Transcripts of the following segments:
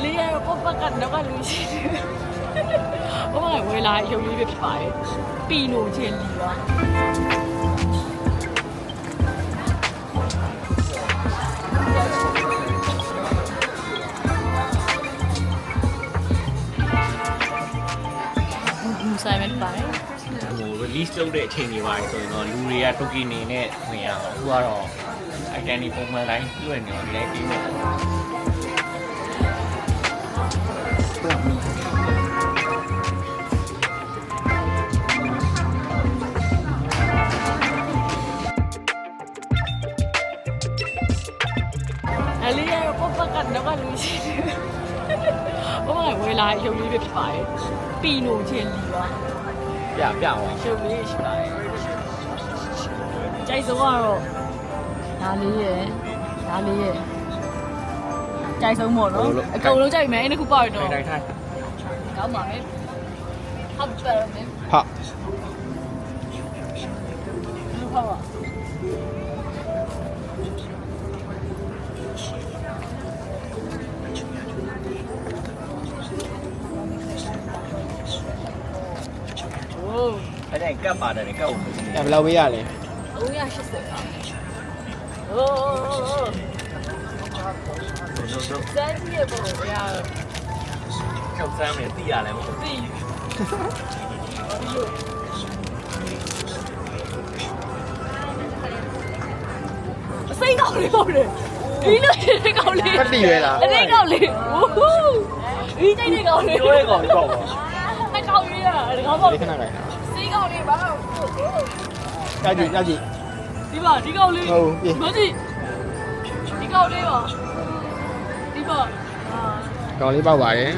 လေးရဲ့ပပကတော့လူရှိတယ်။ဘုမကဝယ်လာရုပ်လေးပဲဖြစ်ပါတယ်။ပီနိုချင်လီပါ။ဆိုင်မဲ့ပါတယ်ဟို release လုပ်တဲ့အချိန်တွေပါတယ်ဆိုရင်တော့လူတွေကတိုကီနေနဲ့ဝင်ရမှာအခုကတော့ identity ပုံမှန်တိုင်းပြည့်နေတော့ဒီတိုင်းပြီးနေတယ်လေးရဲ့ပပကတော့လူရှိတယ်ဘုမကဝယ်လာရုပ်လေးပဲဖြစ်ပါတယ်ပီနိုချင်လီပါပြအောင်ရုပ်လေးရှိပါတယ်ကြိုက်ဆုံးကတော့ဒါလေးရဲ့ကြိုက်ဆုံးပေါ့နော်အကုန်လုံးကြိုက်မယ်အဲ့ဒီခုပေါ့တော့ထိုင်ကောင်းပါမယ်ဟုတ်တယ်မင်းလူပါအဲ့ဒါကပ်ပါတယ်ကပ်ဖို့မရှိဘူးဘယ်လောက်ပေးရလဲ380ပါโอ้စမ်းကြည့်ပေါ့ဗျာကျောက်စမ်းမယ်သိရလဲမဟုတ်သိအစိမ်းကောင်းလေးပေါ့လေဒီလိုဒီကောင်းလေးပတ်တီရွယ်လားအစိမ်းကောင်းလေးဟူးဒီကြိုက်တဲ့ကောင်းလေးပြောရဲကောင်ပေါ့ပါအကောင်းလေးอ่ะဒီကောင်းပေါ့ဒီခဏလိုက်စိမ်းကောင်းလေးပါကြာကြည့်ဒီပါဒီကောင်းလေးဟုတ်ပြီမကြည့်ဒီကောင်းလေးပါဒီပါကောင်းလေးပေါက်ပါတယ်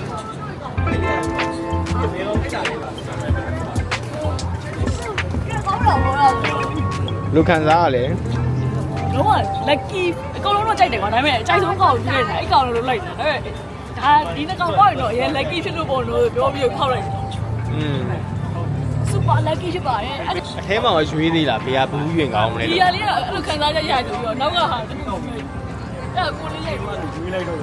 လူခံစားရလဲလုံးဝ lucky အကုန်လုံးတော့ကြိုက်တယ်ကွာဒါပေမဲ့အကြိုက်ဆုံးကောင်ကြီးနေတာအဲ့ကောင်လုံးလိုက်တာဒါပေမဲ့ဒါဒီနှစ်ကောင်ပေါ့ရင်တော့အရင် lucky ဖြစ်လို့ပေါ့လို့ပြောပြီးခောက်လိုက်တယ်super lucky ဖြစ်ပါတယ်အထဲမှာရွေးသေးလားဘေးကဘူးရွင်ကောင်းမလဲဒီရလေးကအဲ့လိုခံစားချက်ရကြပြီးတော့နောက်ကဟာတခုအဲ့ကိုလေးရိုက်သွားတယ်ရွေးလိုက်တော့